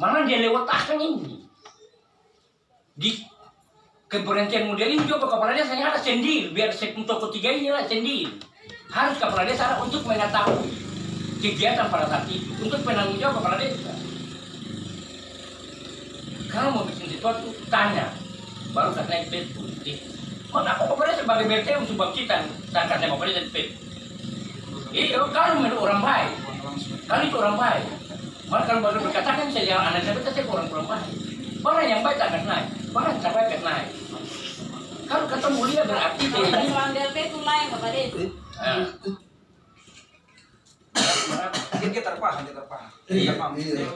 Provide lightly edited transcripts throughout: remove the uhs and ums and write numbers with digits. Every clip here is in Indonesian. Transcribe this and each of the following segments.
Malah dia lewat akan ini. Di keberhentian model ini juga kepala desa ada sendiri, biar untuk ketiga ini lah sendiri. Harus kepala desa untuk mengetahui kegiatan pada saat itu, untuk penanggung jawab kepala desa. Kalau mau bikin sesuatu, tanya, baru kasih naik betul. Maka aku kepala desa sebagai BT untuk bangkitan, dan kasih kepala desa betul. Iya, kalau menurut orang baik, kalau itu orang baik. Malah kalau baru berkatakan saya jangan anak saya kurang baik. Orang yang baik akan naik, orang yang baik akan naik. Kalau kata mulia berarti dia ini. Kalau BLP itu lain Bapak Desa. Dia terpaham. Iya.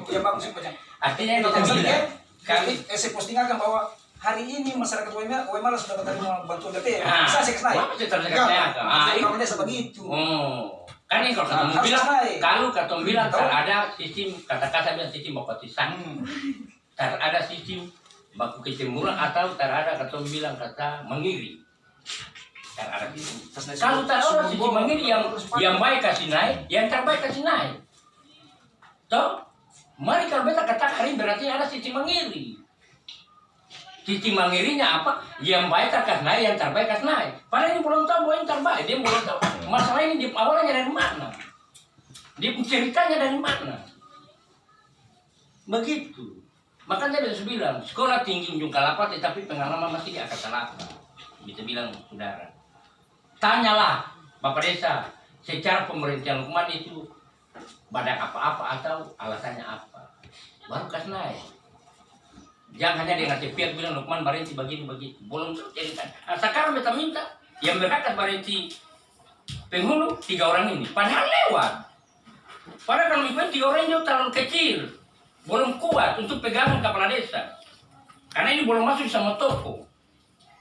Ya bagus sih banyak. Artinya yang kita bilang, Kami saya posting akan bahwa hari ini masyarakat Wemala sudah menerima bantuan BLP. Bisa saya kesana. masih terdekat. Kamu desa begitu. Kan ini kalau ketemu bilang, kalau ketemu bilang ada sistem kata-kata bilang sistem bakotisan, ada sistem baku kecemburuan atau ada ketemu bilang kata mengiri. Ada sistem. Kalau ada sistem mengiri yang baik kasih naik, yang terbaik kasih naik. Toh, mari kalau beta katakan ini berarti ada sistem mengiri. Sistem mengirinya apa? Yang baik akan naik, yang terbaik akan naik. Padahal ini belum tahu bahwa yang terbaik, dia belum tahu masalah ini di awalnya dari mana, dia ceritanya dari mana. Begitu. Makanya dia bilang sekolah tinggi ujung kalapa, tetapi pengalaman masih di atas kalapa. Bisa bilang saudara. Tanyalah Bapak Desa, secara pemerintahan hukuman itu badak apa-apa atau alasannya apa, baru kasih naik. Jangan hanya dengan pihak bilang Lukman Barenti begini belum ceritakan. Nah, sekarang kita minta yang berhak Barenti penghulu 3 orang ini, padahal lewat. Padahal kalau itu 3 orang itu terlalu kecil, belum kuat untuk pegangan kepala desa. Karena ini belum masuk sama toko,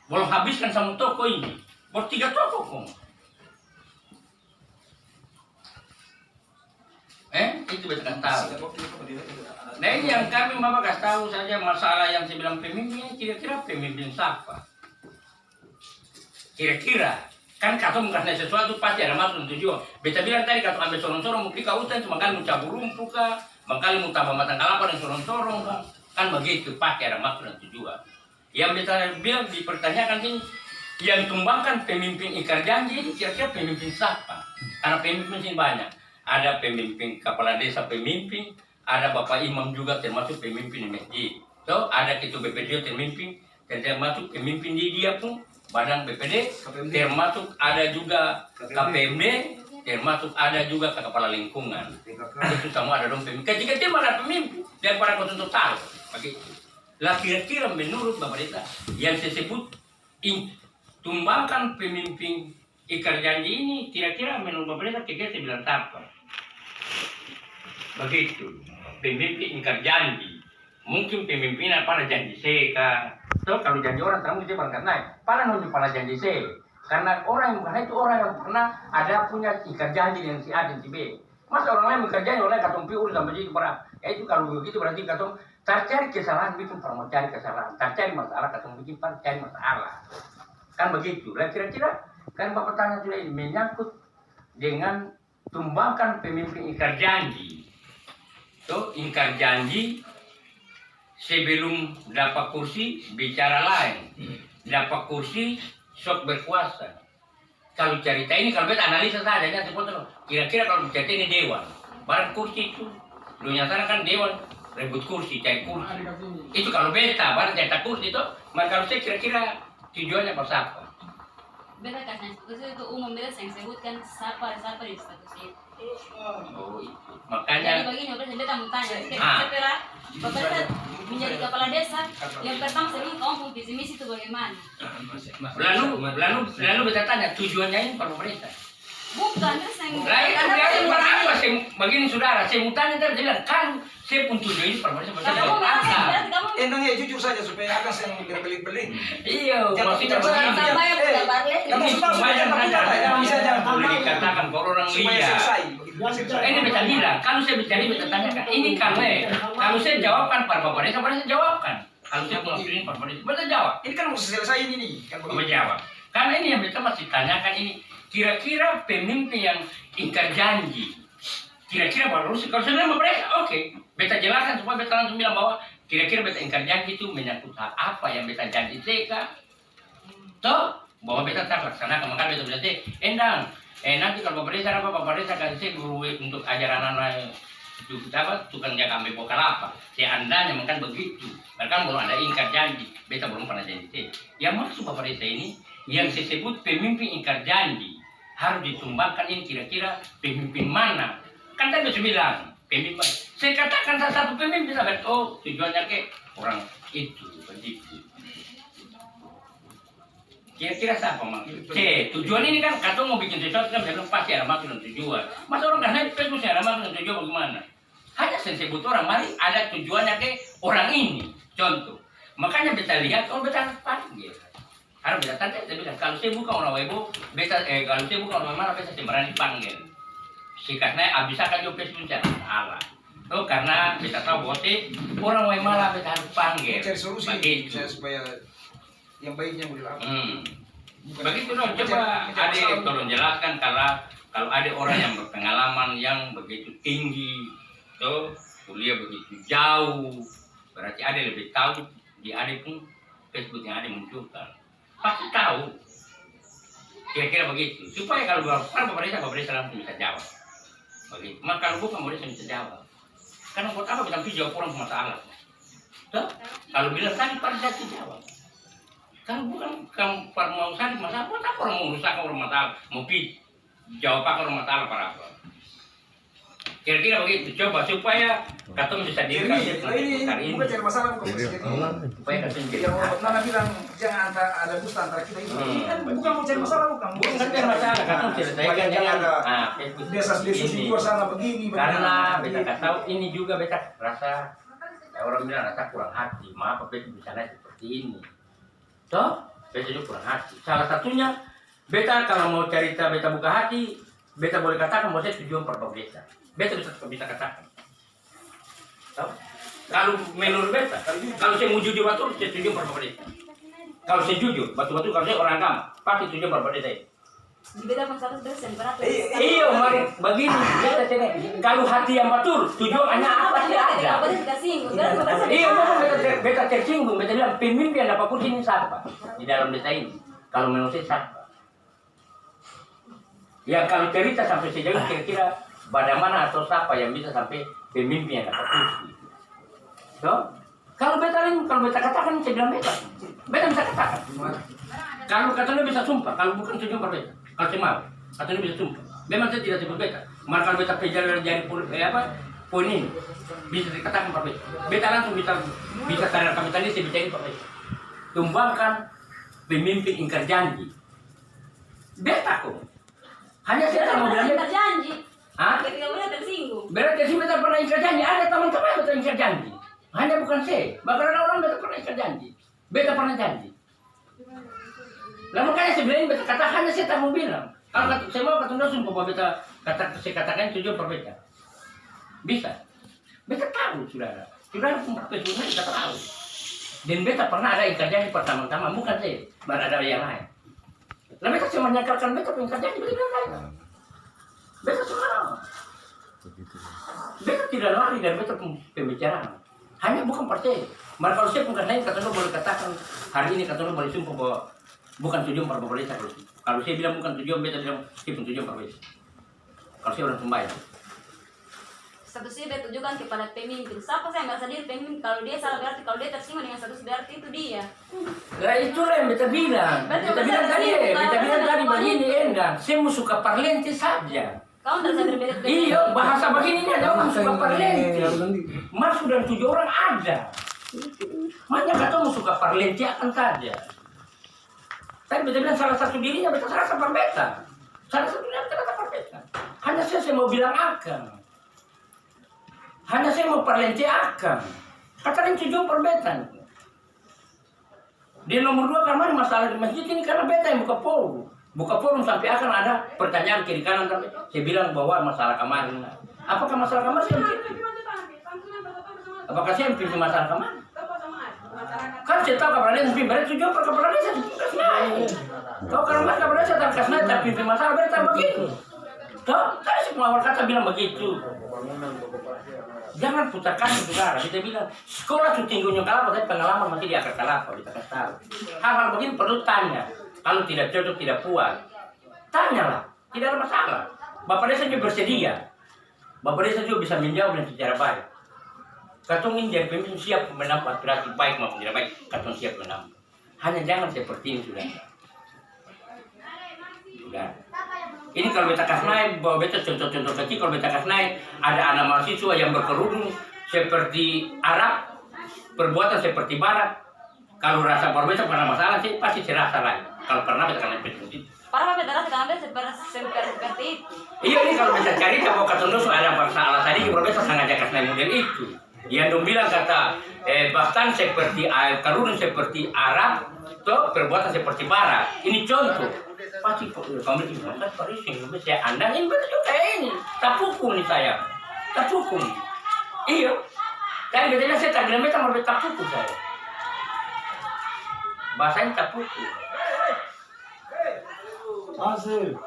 belum habiskan sama toko ini, baru 3 toko kok. Itu kita tahu. Nah ini yang kami Bapak kasih tahu saja masalah yang saya bilang pemimpin, kira-kira pemimpin siapa? Kira-kira kan kata mengasih sesuatu pasti ada maksud tujuan. Beta bilang tadi kata ambil sorong-sorong mungkin kau hutan cuma kali mau cabur rumput kah, makali mau tambah matang kelapa dan sorong-sorong kan begitu pasti ada maksud dan tujuan. Yang beta bilang dipertanyakan ini yang tumbangkan pemimpin ingkar janji ini kira-kira pemimpin siapa? Karena pemimpin sini banyak. Ada pemimpin kepala desa pemimpin, ada Bapak Imam juga termasuk pemimpin di masjid. So, ada ketua BPD termasuk pemimpin di dia pun badan BPD, termasuk ada juga KPMD, termasuk ada juga kepala lingkungan. Itu semua ada dong pemimpin. Ketika ada pemimpin dan para konsultan tahu begitu. Lah kira-kira menurut Bapak Desa yang saya sebut tumbangkan pemimpin ingkar janji ini kira-kira menurut Bapak Desa kira-kira saya bilang apa? Begitu, pemimpin ingkar janji. Mungkin pemimpinnya pada janji seka. So, kalau janji orang terang dia berangkat naik. Pada nunjuk pada janji seka. Karena orang yang bukan itu orang yang pernah ada punya ingkar janji dengan si A dan si B. Masa orang lain ingkar janji, orang lain katong piur sampai jadi berat. Itu kalau begitu berarti katong cari kesalahan bikin para cari kesalahan. Cari masalah katong bikin para cari masalah. Kan begitu. Lah kira-kira kan Bapak tanya sudah ini menyangkut dengan tumbangkan pemimpin ingkar janji. So, ingkar janji sebelum dapat kursi bicara lain, dapat kursi sok berkuasa. Kalau cerita ini kalau kita analisa saja ya kira-kira kalau cerita ini dewan, barang kursi itu, dunia sana kan dewan rebut kursi, cari kursi. Itu kalau beta barang cerita kursi itu, maka kalau saya kira-kira tujuannya apa? Beta kasih status itu umum beta yang sebutkan siapa di status itu. Oh, itu. Makanya. Jadi begini, beta mau tanya, setelah Bapak Desa menjadi kepala desa, yang pertama saya bilang kamu punya visi misi itu bagaimana? Lalu beta tanya tujuannya ini Pak Pemerintah. Bukan, terus yang itu apa sih begini saudara, saya mau tanya tadi bilang kan saya pun tujuan ini Pak Pemerintah. kamu Endangnya jujur saja supaya akan saya berbelit-belit. Iya, maksudnya Kamu bisa jangan boleh dikatakan orang liar. Ini beta bilang, kalau saya bicara beta tanyakan, ini kalau saya jawabkan Pak Desa, saya jawabkan. Kalau saya mengajuin Pak Desa, beta jawab. Ini kan mau selesai ini kan begitu. Jawab. Karena ini yang beta masih tanyakan ini, kira-kira pemimpin yang ingkar janji, kira-kira baru kalau saya bilang Pak Desa, oke. Beta jelaskan supaya beta langsung bilang bahwa kira-kira beta ingkar janji itu menyangkut hal apa yang beta janji seka. Toh, bahwa beta tak laksanakan, maka beta bilang endang. Nanti kalau Bapak Desa apa Bapak Desa kasih guru untuk ajaran anak itu apa tukang jaga ambil buah kelapa. Seandainya makan begitu, bahkan belum ada ingkar janji, beta belum pernah janji. Yang maksud Bapak Desa ini yang saya sebut pemimpin ingkar janji harus ditumbangkan ini kira-kira pemimpin mana? Kan tadi saya bilang pemimpin. Saya katakan salah satu pemimpin sampai tujuannya ke orang itu begitu. Kira-kira siapa maksud? Tujuan ini kan kata mau bikin sesuatu kan memang pasti ada maksud dan tujuan. Masa orang karena Facebook ada maksud dan tujuan bagaimana? Hanya saya sebut orang, mari ada tujuannya ke orang ini. Contoh, makanya beta lihat orang beta panggil. Harus beta tanya, saya bilang kalau saya bukan orang Weibo, beta kalau saya bukan orang mana beta sembarang dipanggil. Karena abis akan juga Facebook cara Allah. Oh karena beta tahu bahwa orang Waimala beta harus panggil. Cari solusi begitu. supaya yang baiknya mau dilakukan. Begitu dong, coba Ade tolong jelaskan kalau ada orang yang berpengalaman yang begitu tinggi, tuh kuliah begitu jauh, berarti Ade lebih tahu di Ade pun Facebook yang Ade munculkan, pasti tahu. Kira-kira begitu, supaya kalau Bapak Desa langsung bisa jawab. Begitu. Maka kalau bukan Bapak Desa bisa jawab. Karena buat apa kita jawab orang masalah? Tuh, kalau bilang tadi pada saya jawab. Kalau bukan kamu mau sakit masalah, buat apa orang mau rusak orang masalah, mau jawab apa orang masalah para apa? Kira-kira begitu. Coba supaya kamu bisa diri ini bukan cari masalah, bukan supaya kamu jadi. Yang Nana bilang jangan ada dusta antara kita itu. Ini kan bukan mau cari masalah, bukan cari masalah. Kamu selesaikan dengan desa-desa di luar sana begini. Karena beta tahu ini juga beta rasa orang bilang rasa kurang hati. Maaf, beta bisa seperti ini. Toh, beta juga kurang hati. Salah satunya, beta kalau mau cerita beta buka hati, beta boleh katakan bahwa saya tujuan per desa. Beta bisa katakan. Toh? Kalau menurut beta, kalau saya mau jujur betul, saya tujuan per desa. Kalau saya jujur, betul-betul kalau saya orang agama, pasti tujuan per desa. Di beda pun satu yang berat. Iya, mari begini. Beta cakap, kalau hati yang betul, tujuannya apa sih ada? Iya, beta tersinggung. Beta bilang pemimpin apapun ini siapa di dalam desa ini. Kalau menurut saya siapa? Yang kalau cerita sampai sejauh kira-kira bagaimana atau siapa yang bisa sampai pemimpin yang dapat kursi. So, kalau beta katakan saya bilang beta bisa katakan. Kalau katanya bisa sumpah, kalau bukan tujuan per beta. Kalau saya mau, katanya bisa sumpah. Memang saya tidak sebut beta. Maka kalau beta pelajari dari poin ini bisa dikatakan per beta. Beta langsung bisa karena kami tadi saya bicara per beta. Tumbangkan pemimpin ingkar janji. Beta kok. Hanya saya mau bilang ingkar janji. Hah? Ketika mulai tersinggung. Berarti beta pernah ingkar janji. Ada teman-teman beta ingkar janji. Hanya bukan saya. Bahkan ada orang beta pernah ingkar janji. Beta pernah janji. Lah makanya sebenarnya beta kata hanya saya tak mau bilang. Kalau saya mau ketemu sumpah bahwa beta saya katakan tujuan per beta. Bisa. Beta tahu saudara. Saudara pun petunjuk kita tahu. Dan beta pernah ada ingkar janji pertama-tama bukan saya. Baru ada yang lain. Lah beta cuma menyakarkan beta ingkar janji beta lain. Beta sekarang. Beta tidak lari dari beta pembicaraan. Hanya bukan partai. Maka kalau saya bukan lain katanya boleh katakan hari ini katanya boleh sumpah bahwa bukan tujuan per desa. Kalau saya bilang bukan tujuan, beta bilang itu tujuan per desa. Kalau saya orang sembahyang. Satu sih beta tujukan kepada pemimpin. Siapa saya merasa diri pemimpin? Kalau dia salah berarti kalau dia tersinggung dengan satu berarti itu dia. Lah itulah yang beta bilang. Beta bilang tadi begini endang. Saya mau suka parlente saja. Kau merasa berbeda. Iya, bahasa begini ada orang suka parlente. Maksud dan tujuan orang ada. Makanya kata mau suka parlente akan saja. Tapi beta bilang salah satu dirinya beta serasa berbeda. Salah satu dirinya ternyata berbeda. Hanya saya mau bilang akan. Hanya saya mau parlente akan. Katakan tujuan perbedaan. Di nomor 2 kamar masalah di masjid ini karena beta yang buka forum. Buka forum sampai akan ada pertanyaan kiri kanan sampai saya bilang bahwa masalah kamar ini. Apakah masalah kamar saya pimpin? Apakah saya pimpin masalah kamar? Kan saya tahu kabar lain pimpin berarti tujuan perkabaran saya tugas naik. Kau kalau mas kabar saya tak kasih naik tapi pimpin masalah berarti begitu. Toh, saya semua awal kata bilang begitu. Jangan putar kasus saudara. Kita bilang sekolah itu tingginya kalapa, tapi pengalaman masih di akar kalapa. Kita kasih tahu. Hal-hal begini perlu tanya. Kalau tidak cocok, tidak puas, tanyalah. Tidak ada masalah. Bapak desa juga bersedia. Bapak desa juga bisa menjawab dengan secara baik. Katong ini jadi pemimpin siap menampung aspirasi baik maupun tidak baik. Katong siap menampung. Hanya jangan seperti ini sudah. Sudah. Ini kalau beta kasih naik, bawa beta contoh-contoh kecil. Kalau beta kasih naik, ada anak mahasiswa yang berkerudung seperti Arab, perbuatan seperti Barat. Kalau rasa baru beta pernah masalah sih, pasti serasa lain. Kalau pernah beta kena penyakit. Para beta rasa karena beta seperti itu. Iya, ini kalau beta cari kalau kata dosu ada masalah tadi, baru beta sengaja kasih naik model itu. Yang dong bilang kata bahkan seperti kerudung seperti Arab, toh perbuatan seperti Barat. Ini contoh. Pasti kamu itu masa parising, saya anda ini betul juga ini. Tak pukul nih saya, tak pukul. Iya. Dan betulnya saya tak bilang beta mau tak pukul saya. Bahasanya tak pukul. Masih.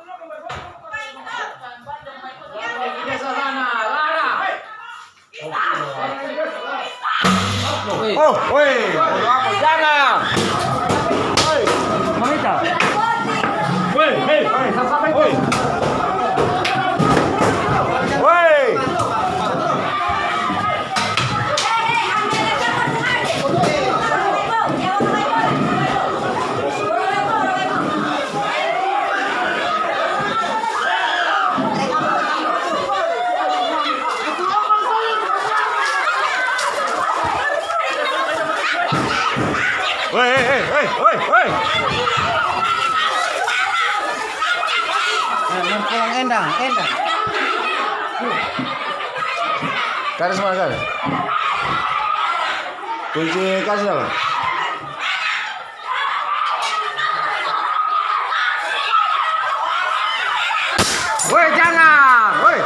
Oh, woi, jangan. Woi, Monita. Woi, hei, sampai. Woi. Woi. Woi. Pulang endang. Garis mana garis? Kunci kasih apa? Woi, jangan, woi.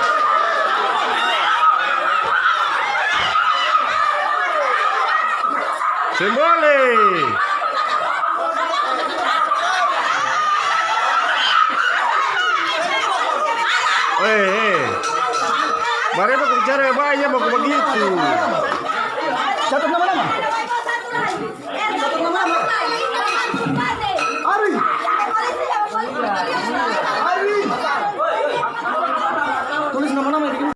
Simbolik. Mari aku bicara banyak mau begitu. Catat nama-nama.